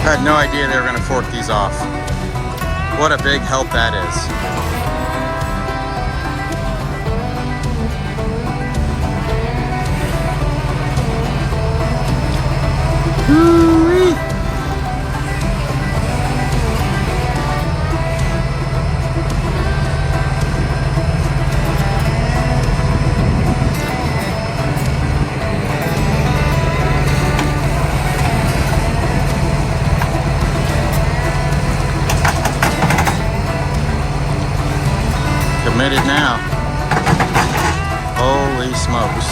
I had no idea they were going to fork these off. What a big help that is. Committed now. Holy smokes.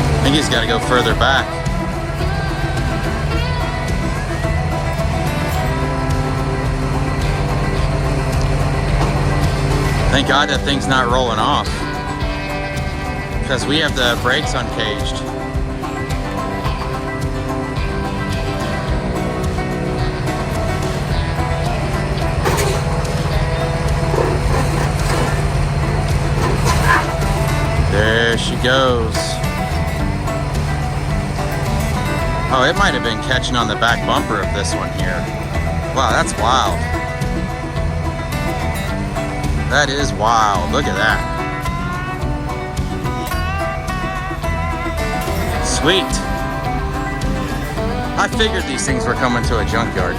I think he's got to go further back. Thank God that thing's not rolling off, because we have the brakes uncaged. There she goes. Oh, it might have been catching on the back bumper of this one here. Wow, that's wild. That is wild. Look at that. Sweet. I figured these things were coming to a junkyard.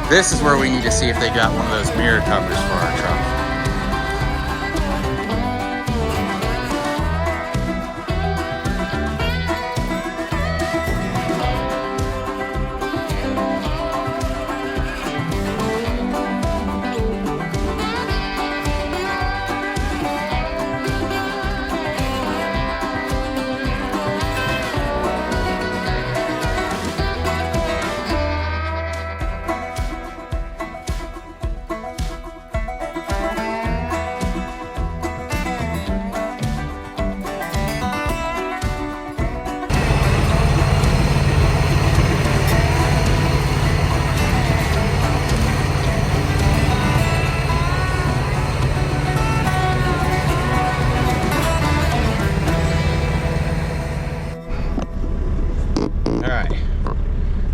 This is where we need to see if they got one of those mirror covers for our truck.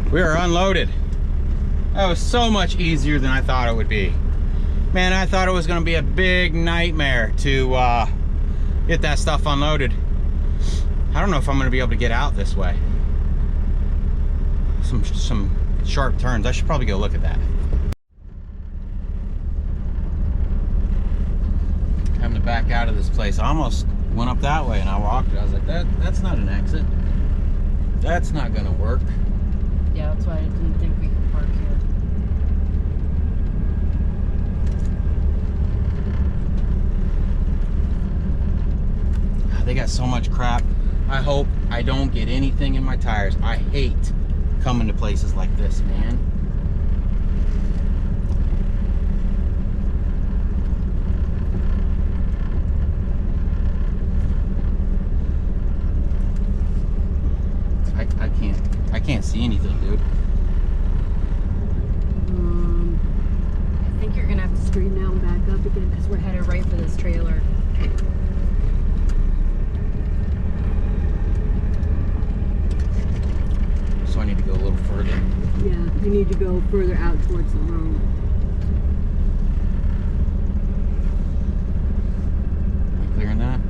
We are unloaded. That was so much easier than I thought it would be. Man, I thought it was going to be a big nightmare to get that stuff unloaded. I don't know if I'm going to be able to get out this way. Some sharp turns. I should probably go look at that. Having to back out of this place. I almost went up that way and I walked it. I was like, that's not an exit. That's not going to work. Yeah, that's why I didn't think we could park here. They got so much crap. I hope I don't get anything in my tires. I hate coming to places like this, man. I can't see anything, dude. I think you're gonna have to straighten out and back up again because we're headed right for this trailer. So I need to go a little further. Yeah, you need to go further out towards the road. Am I clearing that?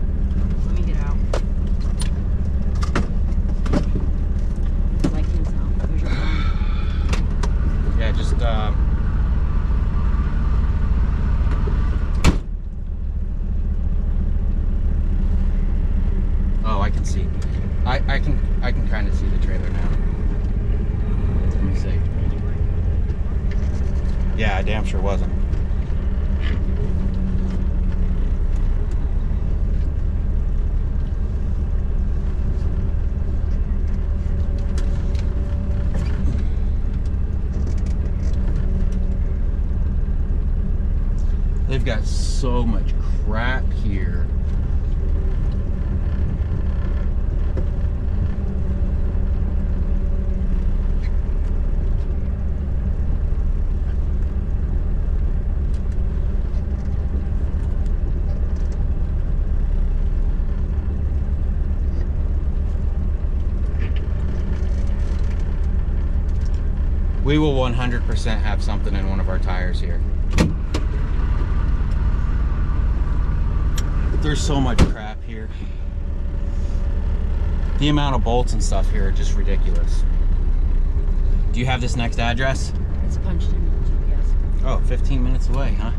Let me get out. I can't tell. There's your phone. Yeah, just oh, I can see. I can kind of see the trailer now. Let me see. Yeah, I damn sure wasn't. They've got so much crap here. we will 100% have something in one of our tires here. There's so much crap here. The amount of bolts and stuff here are just ridiculous. Do you have this next address? It's punched in the GPS. Oh, 15 minutes away, huh?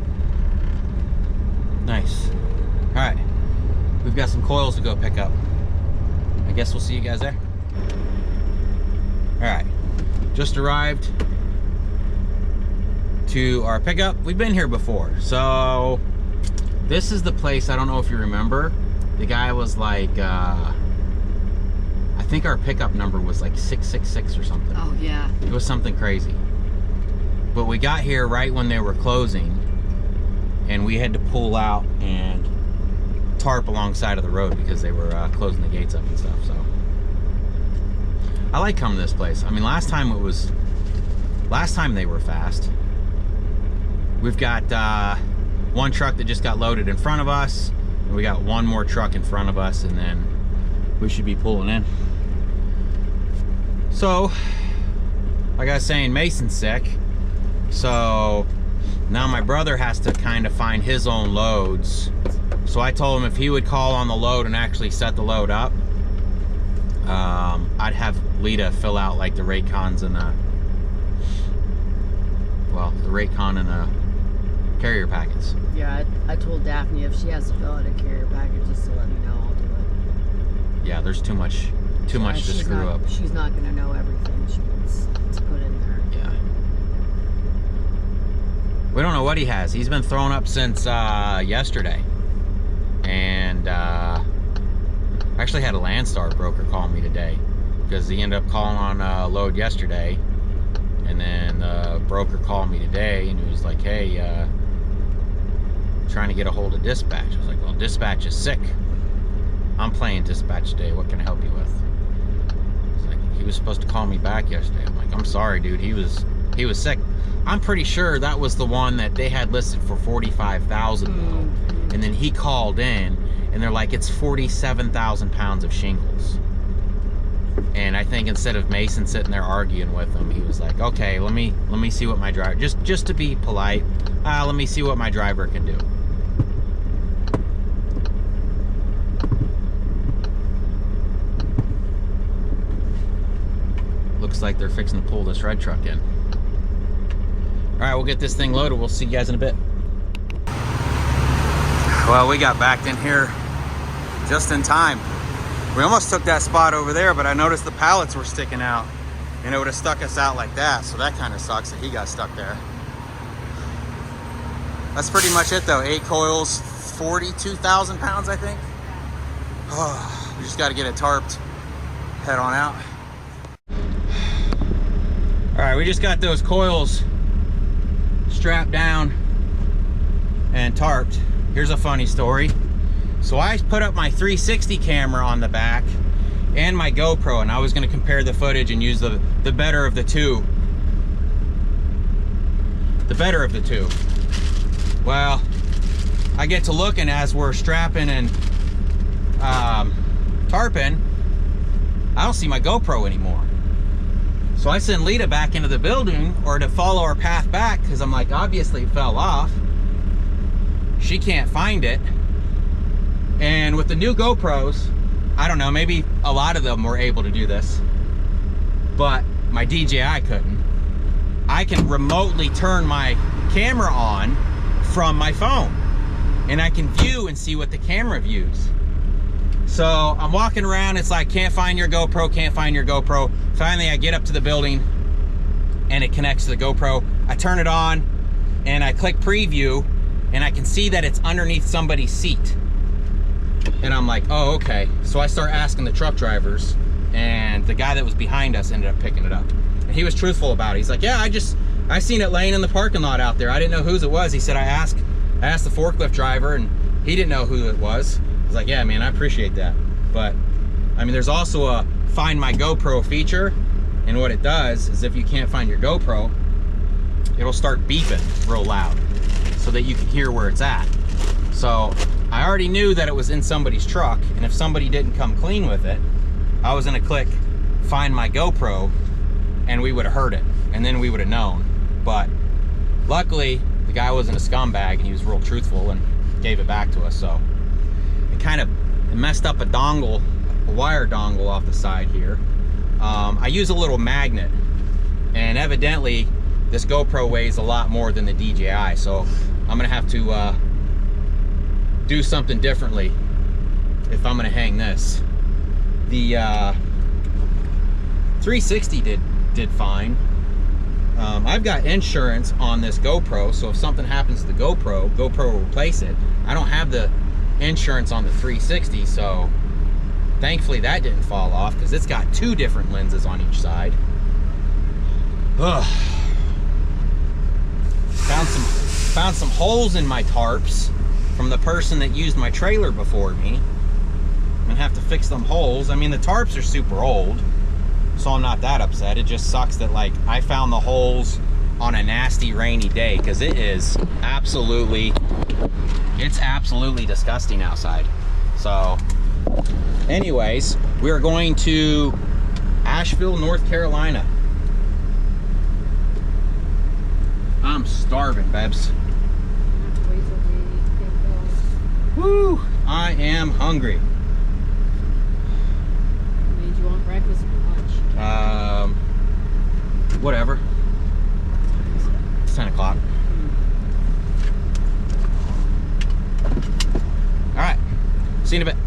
Nice. All right, we've got some coils to go pick up. I guess we'll see you guys there. All right, just arrived to our pickup. We've been here before. So this is the place, I don't know if you remember. The guy was like, I think our pickup number was like 666 or something. Oh yeah. It was something crazy. But we got here right when they were closing, and we had to pull out and tarp alongside of the road because they were closing the gates up and stuff. So I like coming to this place. I mean, last time they were fast. We've got one truck that just got loaded in front of us, and we got one more truck in front of us, and then we should be pulling in. So, like I was saying, Mason's sick, so now my brother has to kind of find his own loads. So I told him if he would call on the load and actually set the load up, I'd have Lita fill out like the Raycons and the Raycon and the carrier packets. Yeah, I told Daphne if she has to fill out a carrier packet, just to let me know, I'll do it. Yeah, there's too much to screw up. She's not gonna know everything she needs to put in there. Yeah. We don't know what he has. He's been thrown up since yesterday. And I actually had a Landstar broker call me today because he ended up calling on a load yesterday. And then the broker called me today and he was like, hey, trying to get a hold of dispatch. I was like, well, dispatch is sick. I'm playing dispatch today. What can I help you with? He's like, he was supposed to call me back yesterday. I'm like, I'm sorry, dude. He was sick. I'm pretty sure that was the one that they had listed for 45,000 though. And then he called in and they're like, it's 47,000 pounds of shingles. And I think instead of Mason sitting there arguing with him, he was like, okay, let me see what my driver, just to be polite, let me see what my driver can do. Looks like they're fixing to pull this red truck in. All right, we'll get this thing loaded. We'll see you guys in a bit. Well, we got backed in here just in time. We almost took that spot over there, but I noticed the pallets were sticking out and it would have stuck us out like that. So that kind of sucks that he got stuck there. That's pretty much it though. 8 coils, 42,000 pounds, I think. Oh, we just got to get it tarped. Head on out. All right, we just got those coils strapped down and tarped. Here's a funny story. So I put up my 360 camera on the back and my GoPro, and I was going to compare the footage and use the better of the two. The better of the two. Well, I get to looking as we're strapping and tarping. I don't see my GoPro anymore. So I send Lita back into the building or to follow our path back because I'm like, obviously it fell off. She can't find it. And with the new GoPros, I don't know, maybe a lot of them were able to do this, but my DJI couldn't. I can remotely turn my camera on from my phone and I can view and see what the camera views. So I'm walking around, it's like, can't find your GoPro, can't find your GoPro. Finally, I get up to the building and it connects to the GoPro. I turn it on and I click preview and I can see that it's underneath somebody's seat. And I'm like, oh, okay. So I start asking the truck drivers, and the guy that was behind us ended up picking it up. And he was truthful about it. He's like, yeah, I seen it laying in the parking lot out there. I didn't know whose it was. He said, I asked the forklift driver, and he didn't know who it was. I was like, yeah, man, I appreciate that. But, I mean, there's also a Find My GoPro feature, and what it does is if you can't find your GoPro, it'll start beeping real loud so that you can hear where it's at. So I already knew that it was in somebody's truck, and if somebody didn't come clean with it, I was gonna click Find My GoPro, and we would have heard it. and then we would have known. But luckily, the guy wasn't a scumbag, and he was real truthful and gave it back to us. So it kind of messed up a dongle, a wire dongle off the side here. I use a little magnet, and evidently this GoPro weighs a lot more than the DJI, so I'm gonna have to do something differently if I'm gonna hang this. The 360 did fine. I've got insurance on this GoPro, so if something happens to the GoPro will replace it. I don't have the insurance on the 360, so thankfully that didn't fall off, because it's got 2 different lenses on each side. Ugh. Found some holes in my tarps from the person that used my trailer before me. I'm gonna have to fix them holes. I mean, the tarps are super old, so I'm not that upset. It just sucks that, like, I found the holes on a nasty rainy day, because it's absolutely disgusting outside. So anyways, we are going to Asheville, North Carolina. I'm starving, Bebs. Woo! I am hungry. Did you want breakfast or lunch? Whatever. It's 10 o'clock. All right. See you in a bit.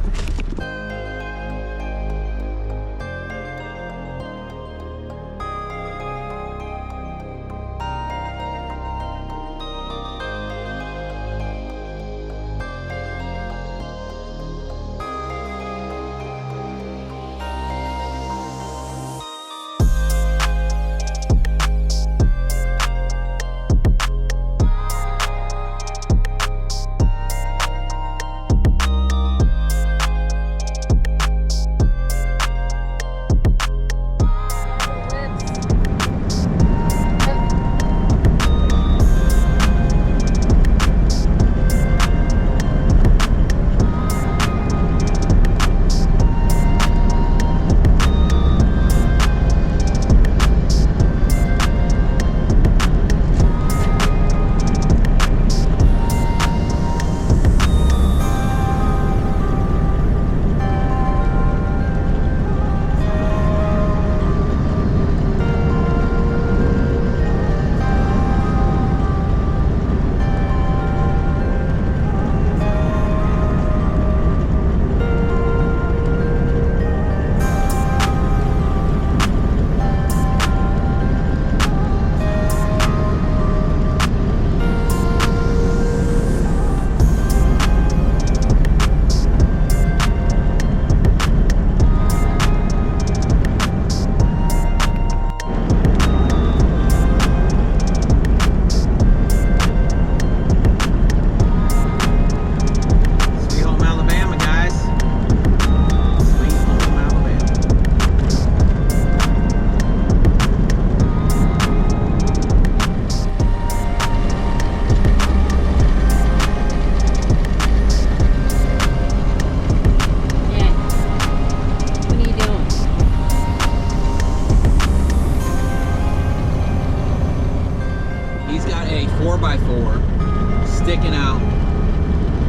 sticking out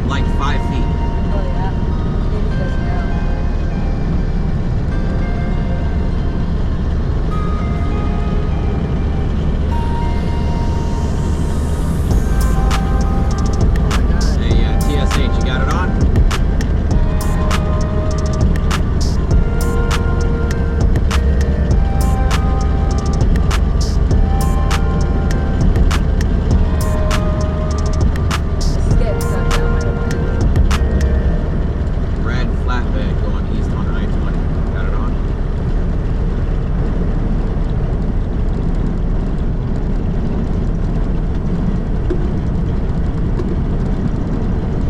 like 5 feet. Oh yeah, maybe he doesn't know. Oh my God. Hey, TSH, you got it on?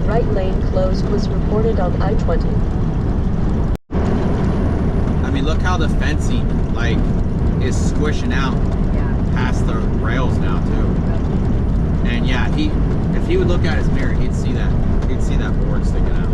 Right lane closed was reported on I-20. I mean, look how the fencing, like, is squishing out past the rails now, too. And yeah, if he would look at his mirror, he'd see that board sticking out.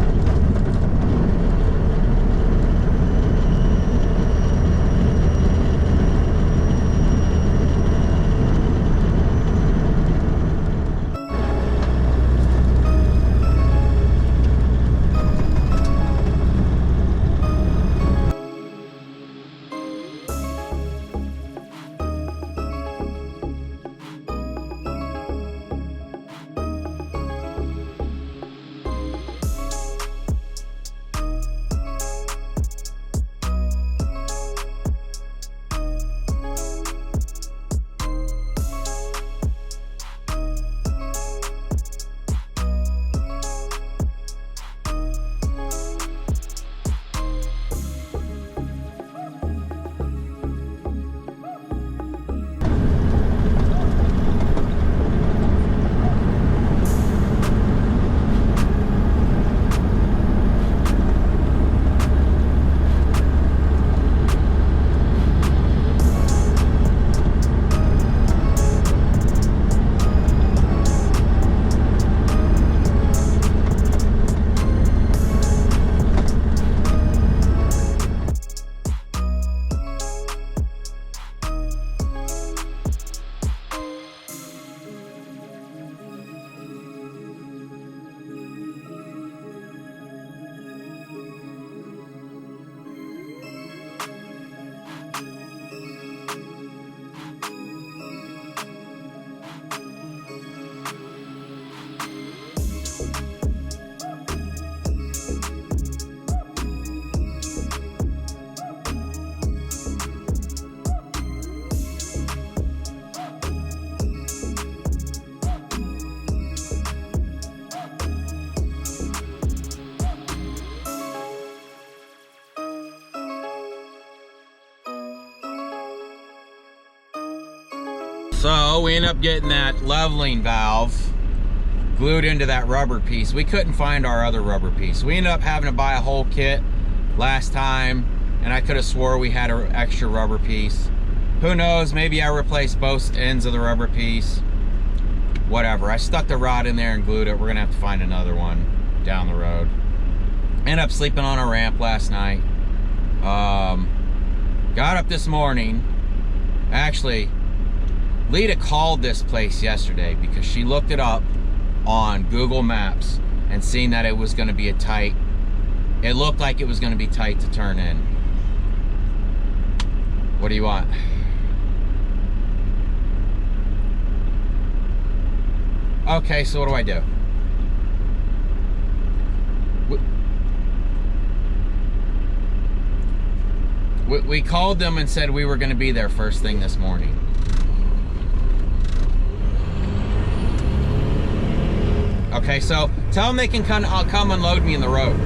So we end up getting that leveling valve glued into that rubber piece. We couldn't find our other rubber piece. We ended up having to buy a whole kit last time, and I could have swore we had an extra rubber piece. Who knows, maybe I replaced both ends of the rubber piece. Whatever, I stuck the rod in there and glued it. We're gonna have to find another one down the road. Ended up sleeping on a ramp last night. Got up this morning. Actually, Lita called this place yesterday because she looked it up on Google Maps and seen that it was going to be it looked like it was going to be tight to turn in. What do you want? Okay, so what do? We called them and said we were going to be there first thing this morning. Okay, so tell them they can come unload me in the road.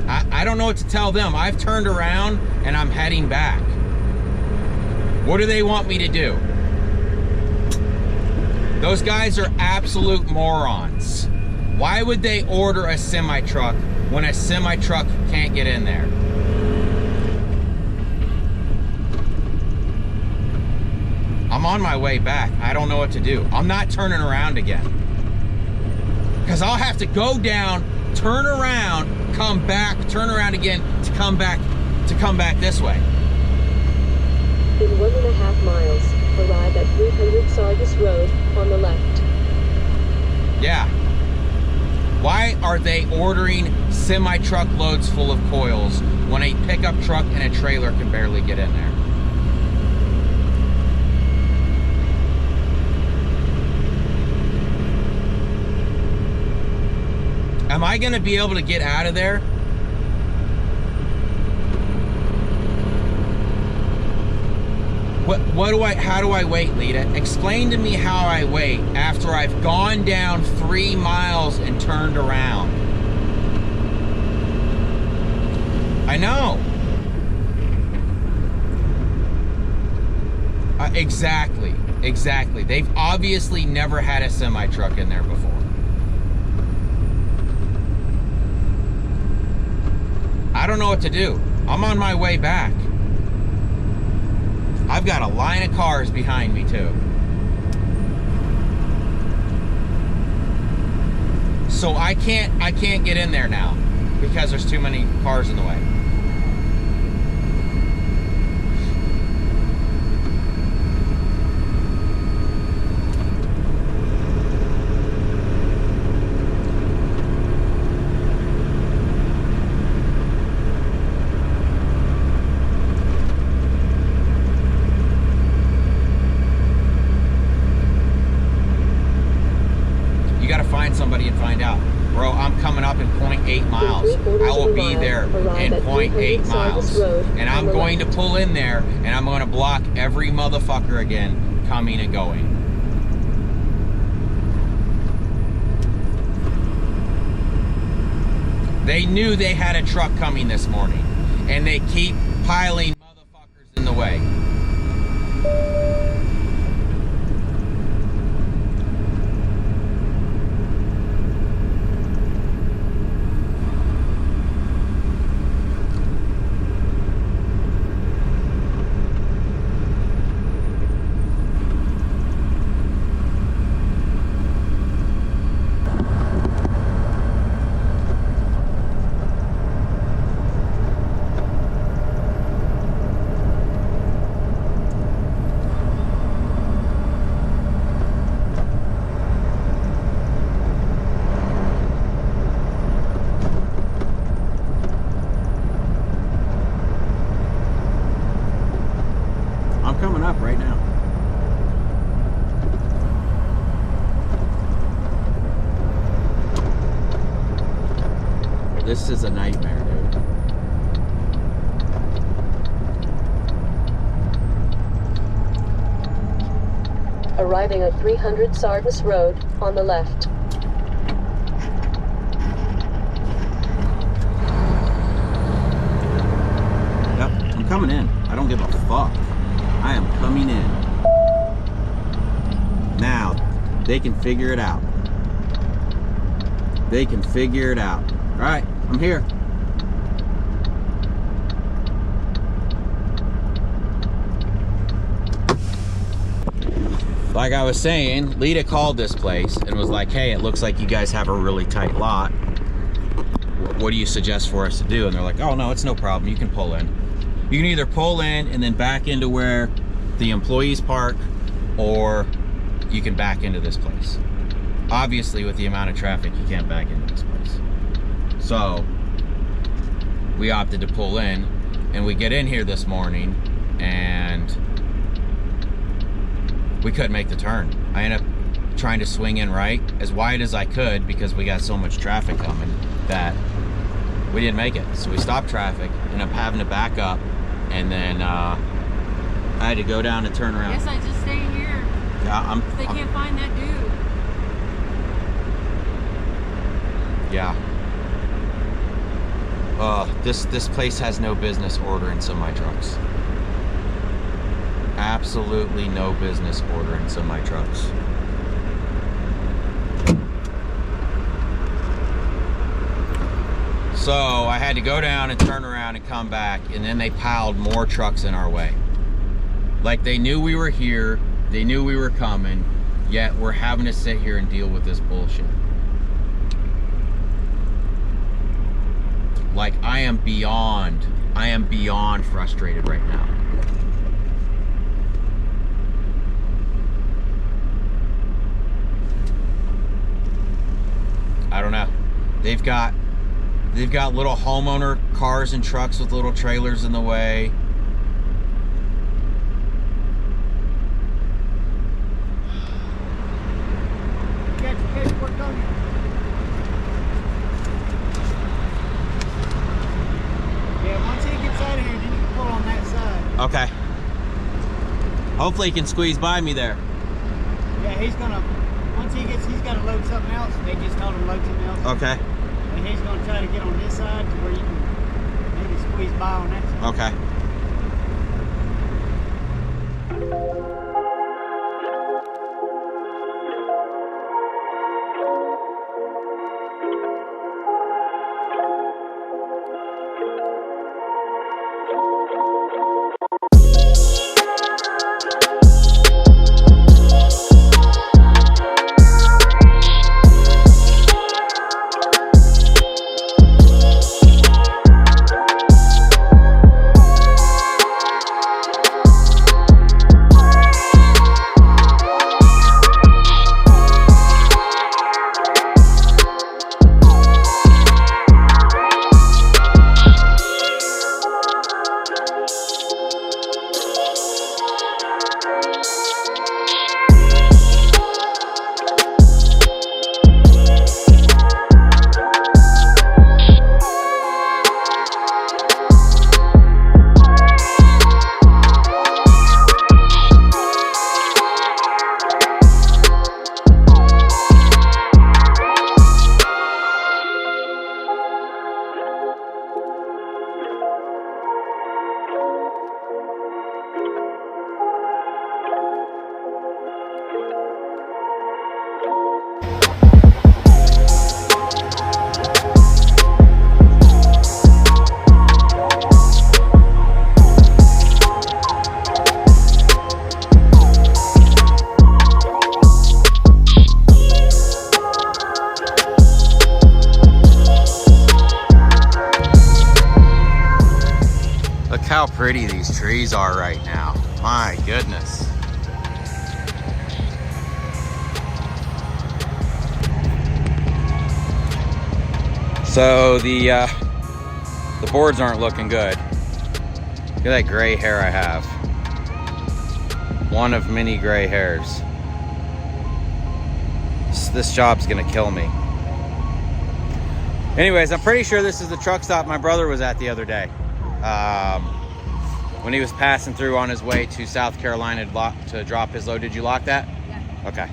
I don't know what to tell them. I've turned around and I'm heading back. What do they want me to do? Those guys are absolute morons. Why would they order a semi-truck when a semi-truck can't get in there? I'm on my way back. I don't know what to do. I'm not turning around again. Because I'll have to go down, turn around, come back, turn around again to come back this way. In 1.5 miles, arrive at 300 Sargus Road on the left. Yeah. Why are they ordering semi-truck loads full of coils when a pickup truck and a trailer can barely get in there? Am I going to be able to get out of there? How do I wait, Lita? Explain to me how I wait after I've gone down 3 miles and turned around. I know. Exactly. They've obviously never had a semi-truck in there before. I don't know what to do. I'm on my way back. I've got a line of cars behind me too. So I can't get in there now because there's too many cars in the way. Somebody and find out. Bro, I'm coming up in 0.8 miles. I will be there in 0.8 miles. And I'm going to pull in there and I'm going to block every motherfucker again coming and going. They knew they had a truck coming this morning and they keep piling motherfuckers in the way. Coming up right now. This is a nightmare, dude. Arriving at 300 Sargus Road on the left. Yep. fuck. I am coming in. Now, they can figure it out. They can figure it out. All right, I'm here. Like I was saying, Lita called this place and was like, hey, it looks like you guys have a really tight lot. What do you suggest for us to do? And they're like, oh no, it's no problem, you can pull in. You can either pull in and then back into where the employees park, or you can back into this place. Obviously, with the amount of traffic, you can't back into this place. So we opted to pull in, and we get in here this morning and we couldn't make the turn. I ended up trying to swing in right as wide as I could because we got so much traffic coming that we didn't make it. So we stopped traffic, ended up having to back up, and then I had to go down and turn around. I guess I just stay here. Yeah, If they can't find that dude. Yeah. This place has no business ordering semi trucks. Absolutely no business ordering semi trucks. So I had to go down and turn around and come back, and then they piled more trucks in our way. Like they knew we were here, they knew we were coming, yet we're having to sit here and deal with this bullshit. Like I am beyond frustrated right now. I don't know. They've got little homeowner cars and trucks with little trailers in the way. Okay. Hopefully he can squeeze by me there. Yeah, he's gonna, once he's gotta load something else. They just told him load something else. Okay. And he's gonna try to get on this side to where you can maybe squeeze by on that side. Okay. How pretty these trees are right now. My goodness. So the boards aren't looking good. Look at that gray hair I have. One of many gray hairs. This job's gonna kill me. Anyways, I'm pretty sure this is the truck stop my brother was at the other day. When he was passing through on his way to South Carolina to drop his load. Did you lock that? Yeah. Okay.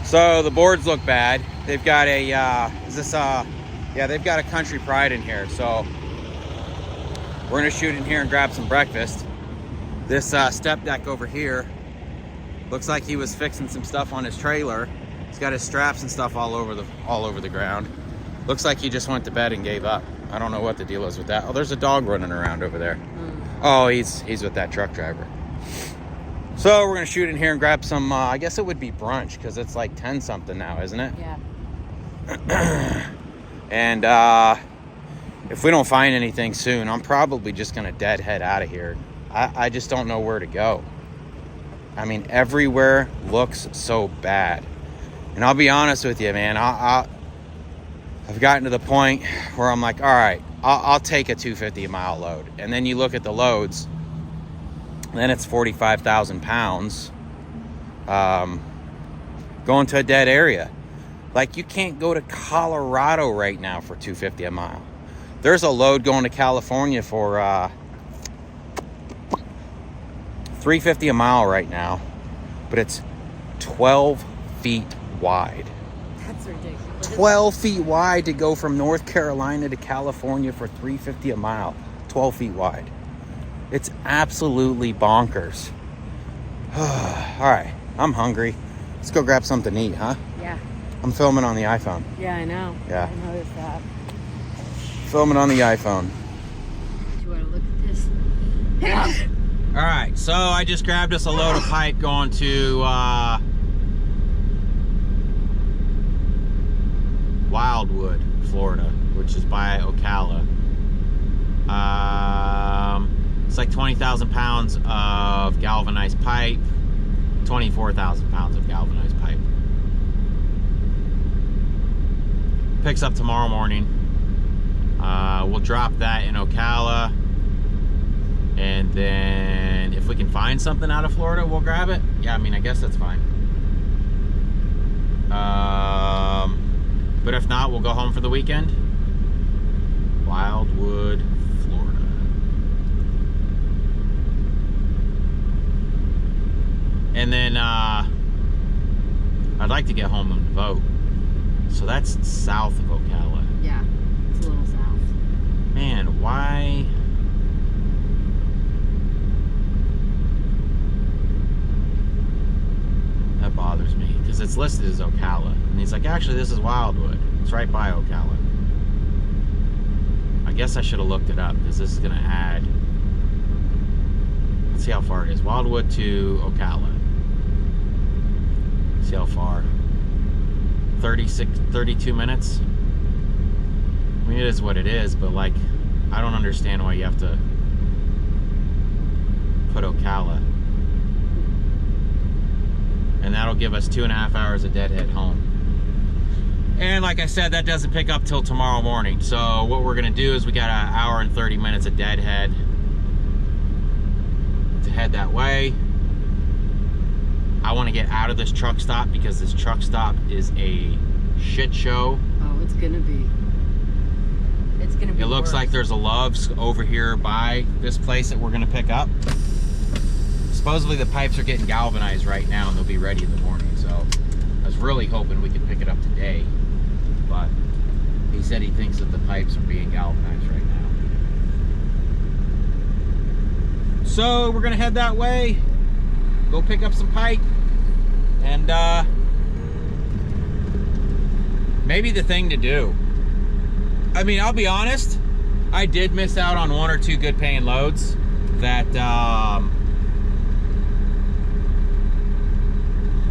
So the boards look bad. They've got a, yeah, they've got a Country Pride in here. So we're gonna shoot in here and grab some breakfast. This step deck over here looks like he was fixing some stuff on his trailer. He's got his straps and stuff all over the ground. Looks like he just went to bed and gave up. I don't know what the deal is with that. Oh, there's a dog running around over there. Oh, he's with that truck driver. So we're gonna shoot in here and grab some, I guess it would be brunch, because it's like 10 something now, isn't it? Yeah. And if we don't find anything soon, I'm probably just gonna deadhead out of here. I just don't know where to go. I mean, everywhere looks so bad. And I'll be honest with you, man, I've gotten to the point where I'm like, all right, I'll take a 250 a mile load. And then you look at the loads, then it's 45,000 pounds going to a dead area. Like, you can't go to Colorado right now for 250 a mile. There's a load going to California for 350 a mile right now, but it's 12 feet wide. That's ridiculous. 12 feet wide to go from North Carolina to California for 350 a mile. 12 feet wide. It's absolutely bonkers. All right, I'm hungry. Let's go grab something to eat, huh? Yeah. I'm filming on the iPhone. Yeah, I know. Yeah. I noticed that. Filming on the iPhone. Do you want to look at this? All right, so I just grabbed us a load of pipe going to Wildwood, Florida, which is by Ocala. It's like 20,000 pounds of galvanized pipe, 24,000 pounds of galvanized pipe. Picks up tomorrow morning. We'll drop that in Ocala, and then if we can find something out of Florida, we'll grab it. Yeah, I mean, I guess that's fine. But if not, we'll go home for the weekend. Wildwood, Florida. And then I'd like to get home and vote. So that's south of Ocala. Yeah, it's a little south. Man, why? That bothers me, because it's listed as Ocala. And he's like, actually, this is Wildwood. It's right by Ocala. I guess I should have looked it up, because this is going to add... Let's see how far it is. Wildwood to Ocala. See how far. 32 minutes. I mean, it is what it is, but like, I don't understand why you have to put Ocala. And that'll give us 2.5 hours of deadhead home. And like I said, that doesn't pick up till tomorrow morning. So what we're gonna do is we got an hour and 30 minutes of deadhead to head that way. I want to get out of this truck stop because this truck stop is a shit show. Oh, it's gonna be. It's gonna be. It looks worse. like there's a Love's over here by this place that we're gonna pick up. Supposedly the pipes are getting galvanized right now and they'll be ready in the morning. So I was really hoping we could pick it up today, but he said he thinks that the pipes are being galvanized right now. So we're gonna head that way, go pick up some pipe, and maybe the thing to do. I mean, I'll be honest, I did miss out on 1 or 2 good paying loads that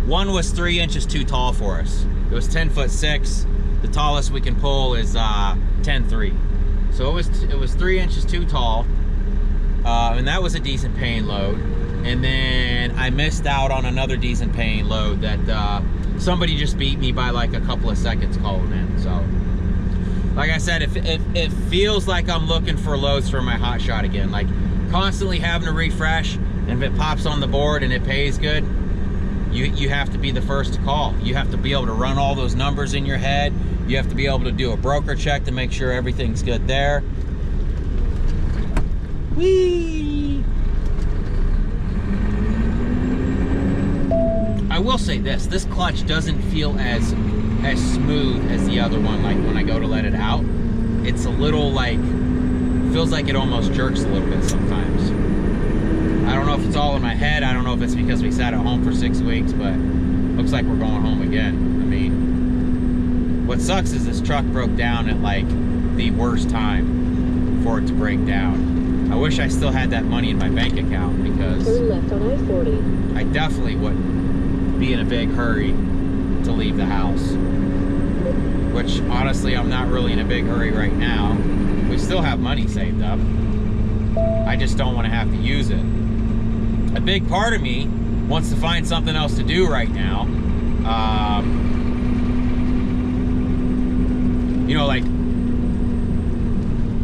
one was 3 inches too tall for us. It was 10'6". The tallest we can pull is 10'3". So it was 3 inches too tall, and that was a decent paying load. And then I missed out on another decent paying load that somebody just beat me by like a couple of seconds calling in. So, like I said, it feels like I'm looking for loads for my hot shot again. Like constantly having to refresh, and if it pops on the board and it pays good, you have to be the first to call. You have to be able to run all those numbers in your head. You have to be able to do a broker check to make sure everything's good there. Whee! I will say this clutch doesn't feel as smooth as the other one. Like when I go to let it out, it's a little like, feels like it almost jerks a little bit sometimes. I don't know if it's all in my head. I don't know if it's because we sat at home for 6 weeks, but looks like we're going home again. I mean, what sucks is this truck broke down at like the worst time for it to break down. I wish I still had that money in my bank account, because Turn left on I-40. I definitely wouldn't be in a big hurry to leave the house. Which, honestly, I'm not really in a big hurry right now. We still have money saved up. I just don't want to have to use it. A big part of me wants to find something else to do right now. You know, like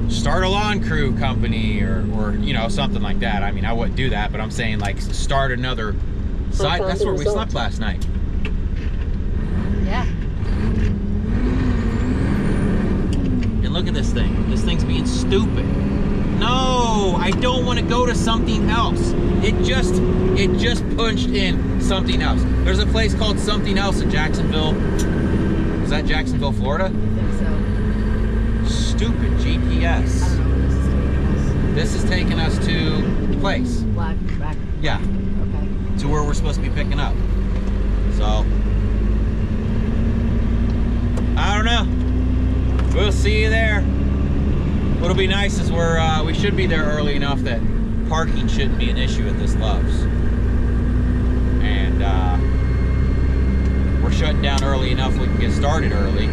start a lawn crew company or you know, something like that. I mean, I wouldn't do that, but I'm saying like start another site. That's where we slept last night. Yeah. And look at this thing. This thing's being stupid. No, I don't want to go to something else. It just punched in something else. There's a place called Something Else in Jacksonville. Is that Jacksonville, Florida? I think so. Stupid GPS. I don't know where this is taking us. This is taking us to the place. Black. Yeah, Okay. to where we're supposed to be picking up. So, I don't know. We'll see you there. What'll be nice is we should be there early enough that parking shouldn't be an issue at this Love's. And we're shutting down early enough we can get started early.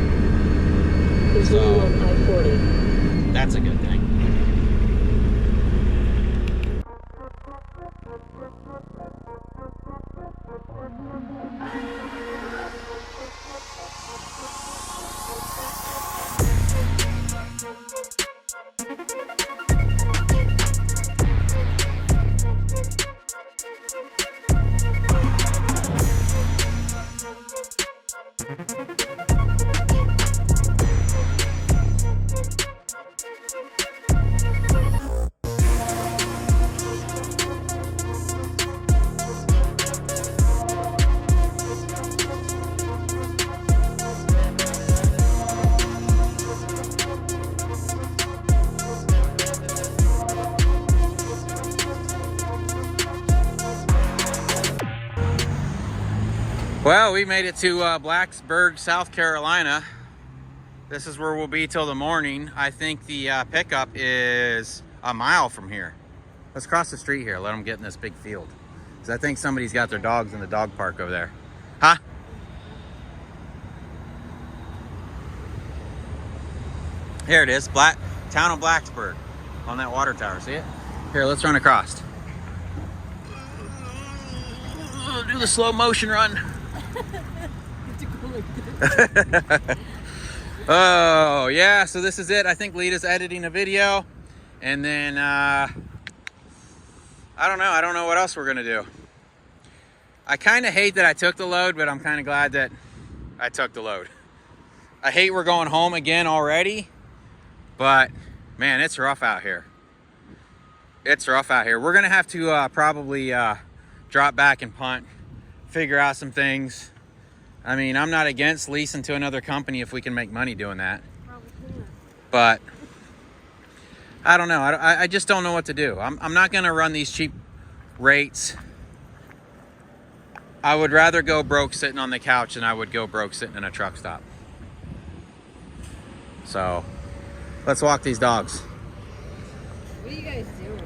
Continue on I-40. That's a good thing. Well, we made it to Blacksburg, South Carolina. This is where we'll be till the morning. I think the pickup is a mile from here. Let's cross the street here. Let them get in this big field. Because I think somebody's got their dogs in the dog park over there. Huh? Here it is, town of Blacksburg on that water tower. See it? Here, let's run across. Do the slow motion run. Oh yeah, so this is it. I think Lita's editing a video, and then I don't know what else we're gonna do. I kind of hate that I took the load, but I'm kind of glad that I took the load. I hate we're going home again already, but man, it's rough out here. It's rough out here. We're gonna have to probably drop back and punt, figure out some things. I mean, I'm not against leasing to another company if we can make money doing that. But I don't know. I just don't know what to do. I'm not going to run these cheap rates. I would rather go broke sitting on the couch than I would go broke sitting in a truck stop. So let's walk these dogs. What are you guys doing?